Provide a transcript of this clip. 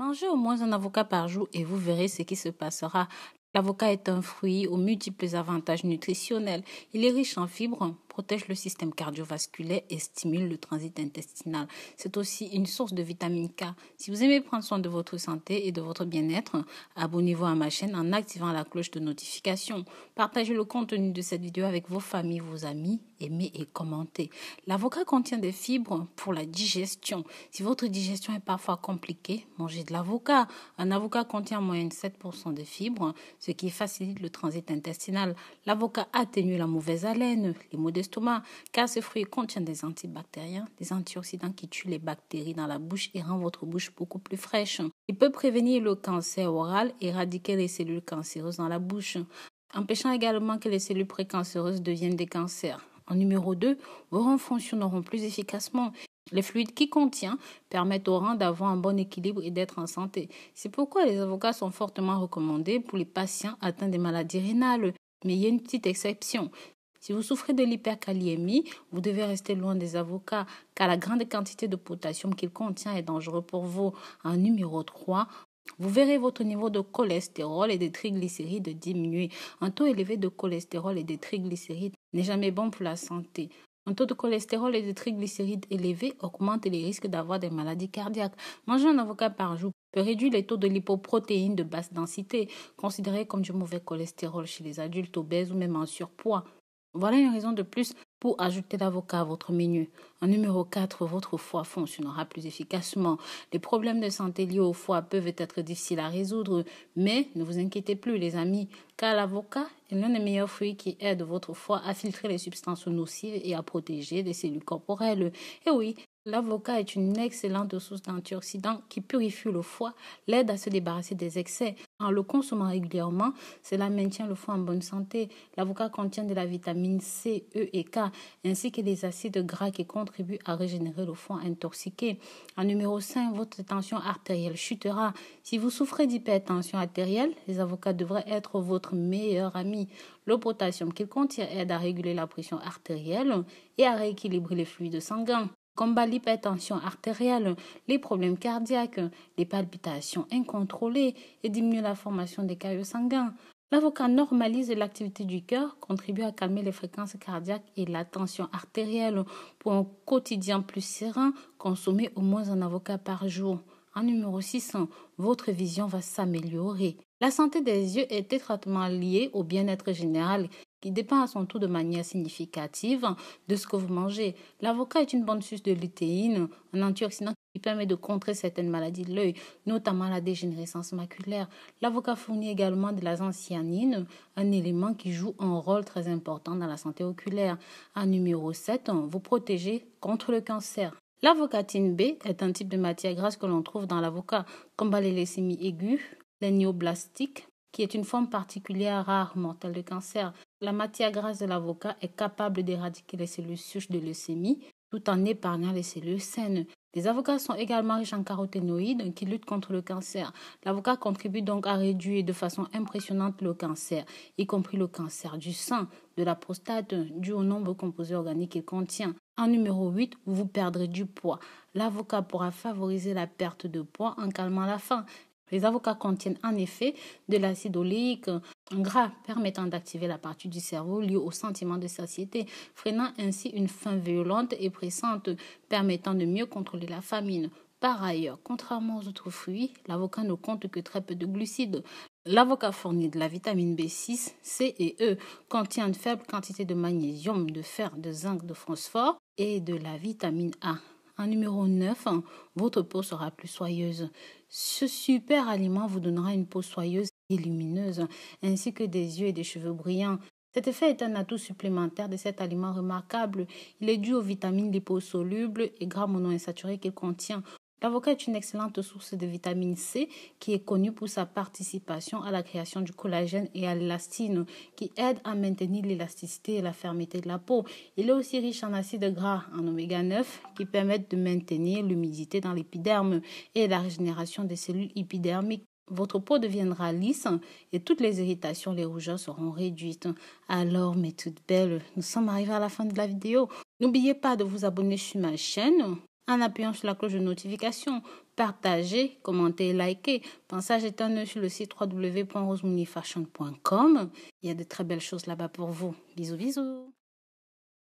Mangez au moins un avocat par jour et vous verrez ce qui se passera. L'avocat est un fruit aux multiples avantages nutritionnels. Il est riche en fibres, protège le système cardiovasculaire et stimule le transit intestinal. C'est aussi une source de vitamine K. Si vous aimez prendre soin de votre santé et de votre bien-être, abonnez-vous à ma chaîne en activant la cloche de notification. Partagez le contenu de cette vidéo avec vos familles, vos amis, aimez et commentez. L'avocat contient des fibres pour la digestion. Si votre digestion est parfois compliquée, mangez de l'avocat. Un avocat contient en moyenne 7% de fibres, ce qui facilite le transit intestinal. L'avocat atténue la mauvaise haleine, les maux d'estomac, car ce fruit contient des antibactériens, des antioxydants qui tuent les bactéries dans la bouche et rend votre bouche beaucoup plus fraîche. Il peut prévenir le cancer oral et éradiquer les cellules cancéreuses dans la bouche, empêchant également que les cellules précancéreuses deviennent des cancers. En numéro 2, vos reins fonctionneront plus efficacement. Les fluides qu'il contient permettent aux reins d'avoir un bon équilibre et d'être en santé. C'est pourquoi les avocats sont fortement recommandés pour les patients atteints des maladies rénales. Mais il y a une petite exception. Si vous souffrez de l'hyperkaliémie, vous devez rester loin des avocats car la grande quantité de potassium qu'il contient est dangereux pour vous. En numéro 3, vous verrez votre niveau de cholestérol et de triglycérides diminuer. Un taux élevé de cholestérol et de triglycérides n'est jamais bon pour la santé. Un taux de cholestérol et de triglycérides élevés augmente les risques d'avoir des maladies cardiaques. Manger un avocat par jour peut réduire les taux de lipoprotéines de basse densité, considérés comme du mauvais cholestérol chez les adultes obèses ou même en surpoids. Voilà une raison de plus pour ajouter l'avocat à votre menu. En numéro 4, votre foie fonctionnera plus efficacement. Les problèmes de santé liés au foie peuvent être difficiles à résoudre, mais ne vous inquiétez plus les amis, car l'avocat est l'un des meilleurs fruits qui aide votre foie à filtrer les substances nocives et à protéger les cellules corporelles. Et oui, l'avocat est une excellente source d'antioxydants qui purifie le foie, l'aide à se débarrasser des excès. En le consommant régulièrement, cela maintient le foie en bonne santé. L'avocat contient de la vitamine C, E et K, ainsi que des acides gras qui contribuent à régénérer le foie intoxiqué. En numéro 5, votre tension artérielle chutera. Si vous souffrez d'hypertension artérielle, les avocats devraient être votre meilleur ami. Le potassium qu'il contient aide à réguler la pression artérielle et à rééquilibrer les fluides sanguins. Combat l'hypertension artérielle, les problèmes cardiaques, les palpitations incontrôlées et diminue la formation des caillots sanguins. L'avocat normalise l'activité du cœur, contribue à calmer les fréquences cardiaques et la tension artérielle. Pour un quotidien plus serein, consommez au moins un avocat par jour. En numéro 6, votre vision va s'améliorer. La santé des yeux est étroitement liée au bien-être général qui dépend à son tour de manière significative de ce que vous mangez. L'avocat est une bonne source de lutéine, un antioxydant qui permet de contrer certaines maladies de l'œil, notamment la dégénérescence maculaire. L'avocat fournit également de la cyanine, un élément qui joue un rôle très important dans la santé oculaire. En numéro 7, vous protégez contre le cancer. L'avocatine B est un type de matière grasse que l'on trouve dans l'avocat, combat les leucémies aiguës, les néoblastiques, qui est une forme particulière rare mortelle de cancer. La matière grasse de l'avocat est capable d'éradiquer les cellules souches de leucémie tout en épargnant les cellules saines. Les avocats sont également riches en caroténoïdes qui luttent contre le cancer. L'avocat contribue donc à réduire de façon impressionnante le cancer, y compris le cancer du sein, de la prostate, dû au nombre de composés organiques qu'il contient. En numéro 8, vous perdrez du poids. L'avocat pourra favoriser la perte de poids en calmant la faim. Les avocats contiennent en effet de l'acide oléique, un gras permettant d'activer la partie du cerveau liée au sentiment de satiété, freinant ainsi une faim violente et pressante, permettant de mieux contrôler la famine. Par ailleurs, contrairement aux autres fruits, l'avocat ne compte que très peu de glucides. L'avocat fournit de la vitamine B6, C et E, contient une faible quantité de magnésium, de fer, de zinc, de phosphore et de la vitamine A. En numéro 9, votre peau sera plus soyeuse. Ce super aliment vous donnera une peau soyeuse et lumineuse, ainsi que des yeux et des cheveux brillants. Cet effet est un atout supplémentaire de cet aliment remarquable. Il est dû aux vitamines liposolubles et gras monoinsaturés qu'il contient. L'avocat est une excellente source de vitamine C qui est connue pour sa participation à la création du collagène et à l'élastine qui aide à maintenir l'élasticité et la fermeté de la peau. Il est aussi riche en acides gras en oméga 9 qui permettent de maintenir l'humidité dans l'épiderme et la régénération des cellules épidermiques. Votre peau deviendra lisse et toutes les irritations, les rougeurs seront réduites. Alors, mes toutes belles, nous sommes arrivés à la fin de la vidéo. N'oubliez pas de vous abonner sur ma chaîne en appuyant sur la cloche de notification. Partagez, commentez et likez. Pensez à jeter un œil sur le site www.rosemoonifashion.com. Il y a de très belles choses là-bas pour vous. Bisous, bisous.